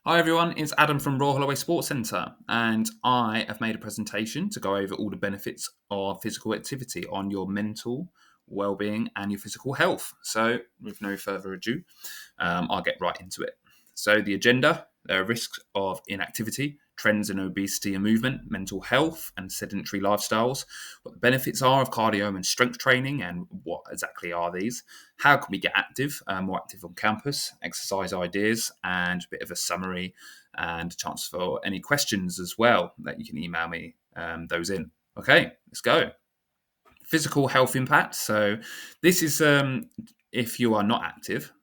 Hi everyone, it's Adam from Royal Holloway Sport Centre, and I have made a presentation to go over all the benefits of physical activity on your mental well-being and your physical health. So, with no further ado, I'll get right into it. So, the agenda: there are risks of inactivity, trends in obesity and movement, mental health, and sedentary lifestyles. What the benefits are of cardio and strength training, and what exactly are these? How can we get active, more active on campus? Exercise ideas, and a bit of a summary, and a chance for any questions as well that you can email me those in. Okay, let's go. Physical health impact. So this is if you are not active.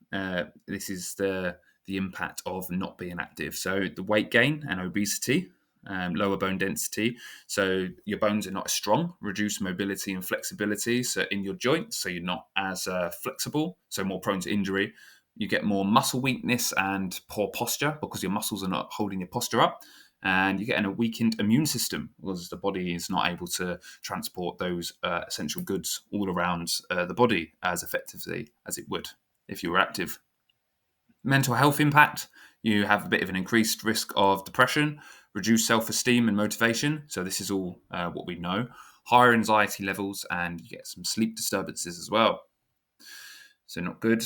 This is the impact of not being active. So the weight gain and obesity, lower bone density. So your bones are not as strong, reduce mobility and flexibility. So in your joints, so you're not as flexible, so more prone to injury. You get more muscle weakness and poor posture because your muscles are not holding your posture up. And you get a weakened immune system because the body is not able to transport those essential goods all around the body as effectively as it would if you were active. Mental health impact: you have a bit of an increased risk of depression, reduced self-esteem and motivation. So this is all what we know. Higher anxiety levels, and you get some sleep disturbances as well. So not good.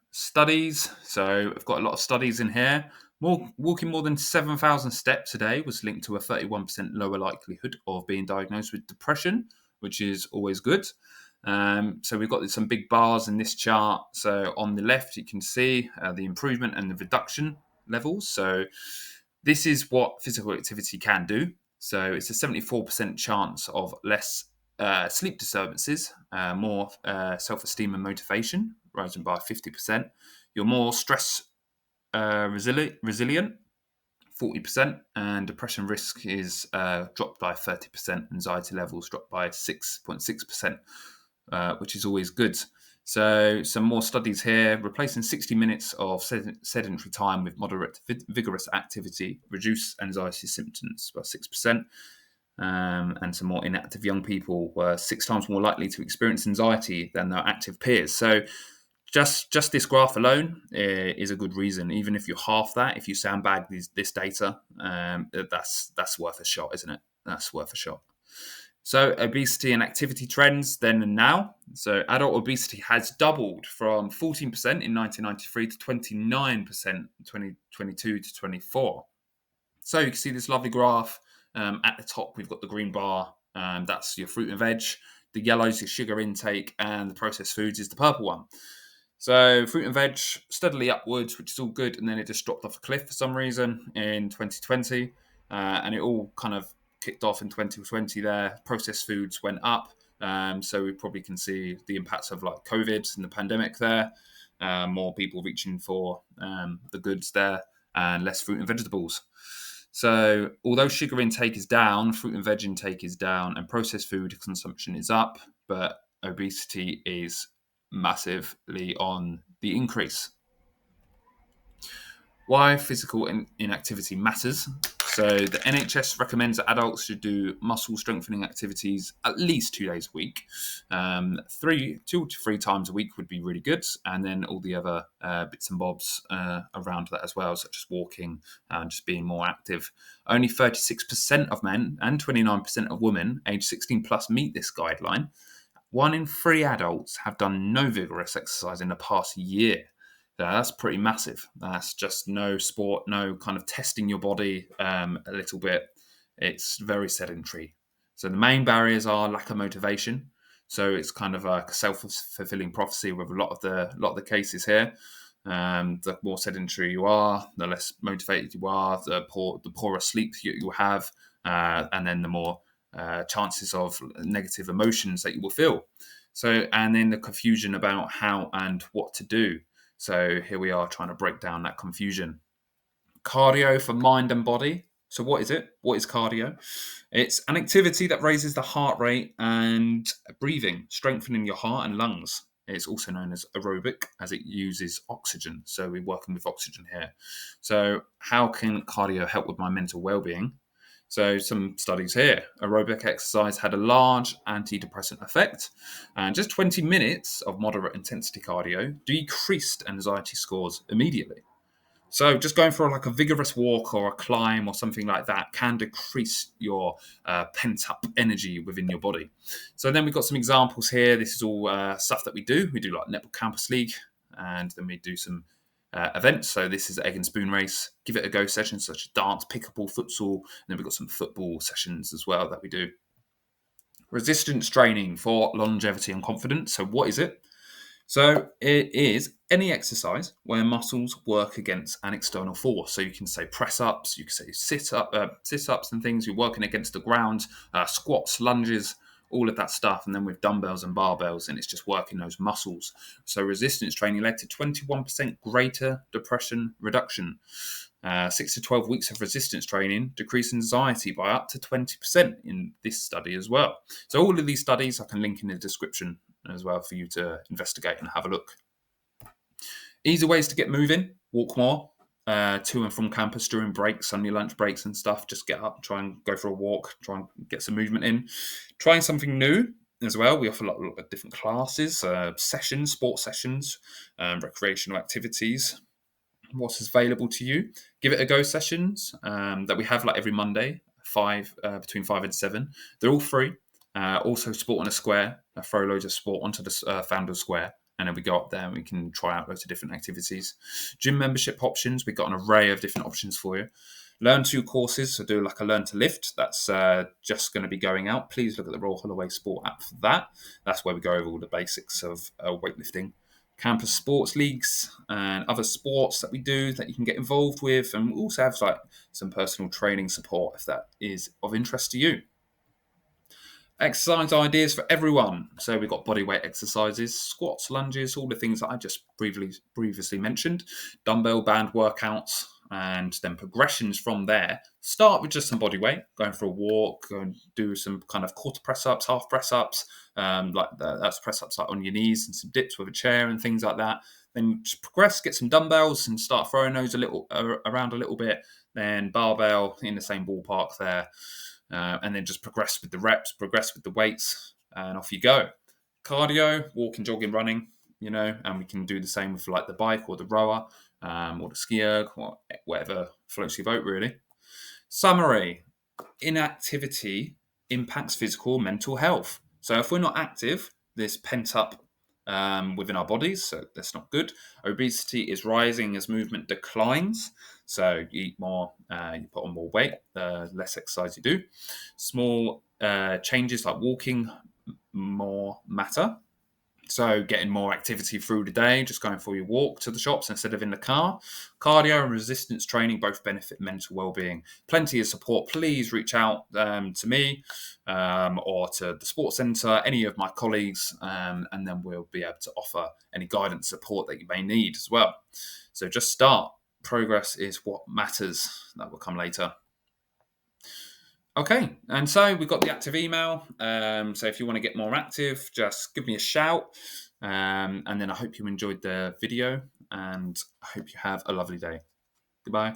Studies. So I've got a lot of studies in here. Walking more than 7,000 steps a day was linked to a 31% lower likelihood of being diagnosed with depression, which is always good. So we've got some big bars in this chart. So on the left, you can see the improvement and the reduction levels. So this is what physical activity can do. So it's a 74% chance of less sleep disturbances, more self-esteem and motivation, rising by 50%. You're more stress resilient, 40%, and depression risk is dropped by 30%. Anxiety levels dropped by 6.6%, which is always good. So some more studies here: replacing 60 minutes of sedentary time with moderate vigorous activity reduce anxiety symptoms by 6%. And some more inactive young people were 6 times more likely to experience anxiety than their active peers. So just this graph alone is a good reason. Even if you're half that, if you sandbag this data, that's worth a shot, isn't it? That's worth a shot. So obesity and activity trends then and now. So adult obesity has doubled from 14% in 1993 to 29% in 2022 to 24. So you can see this lovely graph. At the top, we've got the green bar. That's your fruit and veg. The yellow is your sugar intake, and the processed foods is the purple one. So fruit and veg steadily upwards, which is all good, and then it just dropped off a cliff for some reason in 2020, and it all kind of kicked off in 2020 there. Processed foods went up, so we probably can see the impacts of like COVID and the pandemic there. More people reaching for the goods there, and less fruit and vegetables. So although sugar intake is down, fruit and veg intake is down, and processed food consumption is up, but obesity is massively on the increase. Why physical inactivity matters. So the NHS recommends that adults should do muscle strengthening activities at least 2 days a week. 2 to 3 times a week would be really good, and then all the other bits and bobs around that as well, such as walking and just being more active. Only 36% of men and 29% of women aged 16 plus meet this guideline. 1 in 3 adults have done no vigorous exercise in the past year. That's pretty massive. That's just no sport, no kind of testing your body a little bit. It's very sedentary. So the main barriers are lack of motivation. So it's kind of like a self-fulfilling prophecy with a lot of the cases here. The more sedentary you are, the less motivated you are, the poorer sleep you have, and then the more chances of negative emotions that you will feel. So, and then the confusion about how and what to do. So here we are trying to break down that confusion. Cardio for mind and body. So what is it? What is cardio? It's an activity that raises the heart rate and breathing, strengthening your heart and lungs. It's also known as aerobic as it uses oxygen. So we're working with oxygen here. So how can cardio help with my mental well-being? So some studies here. Aerobic exercise had a large antidepressant effect, and just 20 minutes of moderate intensity cardio decreased anxiety scores immediately. So just going for like a vigorous walk or a climb or something like that can decrease your pent-up energy within your body. So then we've got some examples here. This is all stuff that we do. We do like Netball Campus League, and then we do some events. So this is egg and spoon race, give it a go sessions such as dance, pickleball, futsal, and then we've got some football sessions as well that we do. Resistance training for longevity and confidence. So what is it? So it is any exercise where muscles work against an external force. So you can say press ups, you can say sit ups and things. You're working against the ground, squats, lunges, all of that stuff. And then with dumbbells and barbells, and it's just working those muscles. So resistance training led to 21% greater depression reduction. 6 to 12 weeks of resistance training decreased anxiety by up to 20% in this study as well. So all of these studies I can link in the description as well for you to investigate and have a look. Easy ways to get moving: walk more to and from campus during breaks, on your lunch breaks and stuff. Just get up, try and go for a walk, try and get some movement in. Trying something new as well. We offer a lot of different classes, sessions, sports sessions, recreational activities. What's available to you? Give it a go sessions that we have like every Monday, between 5 and 7. They're all free. Also, sport on a square. Throw loads of sport onto the Founders Square, and then we go up there and we can try out loads of different activities. Gym membership options. We've got an array of different options for you. Learn to courses. So do like a learn to lift. That's just going to be going out. Please look at the Royal Holloway Sport app for that. That's where we go over all the basics of weightlifting. Campus sports leagues and other sports that we do that you can get involved with, and we also have like some personal training support if that is of interest to you. Exercise ideas for everyone. So we've got bodyweight exercises, squats, lunges, all the things that I just previously mentioned, dumbbell band workouts, and then progressions from there. Start with just some body weight, going for a walk, go and do some kind of quarter press ups, half press ups, that's press ups like on your knees, and some dips with a chair and things like that. Then just progress, get some dumbbells and start throwing those around a little bit. Then barbell in the same ballpark there. And then just progress with the reps, progress with the weights, and off you go. Cardio, walking, jogging, running, and we can do the same with like the bike or the rower or the ski erg, or whatever floats your boat, really. Summary: inactivity impacts physical, mental health. So if we're not active, there's pent up within our bodies, so that's not good. Obesity is rising as movement declines. So you eat more, you put on more weight, less exercise you do. Small changes like walking more matter. So getting more activity through the day, just going for your walk to the shops instead of in the car. Cardio and resistance training both benefit mental well-being. Plenty of support. Please reach out to me or to the sports centre, any of my colleagues, and then we'll be able to offer any guidance support that you may need as well. So just start. Progress is what matters. That will come later. Okay, and so we've got the active email. So if you want to get more active, just give me a shout. And then I hope you enjoyed the video, and I hope you have a lovely day. Goodbye.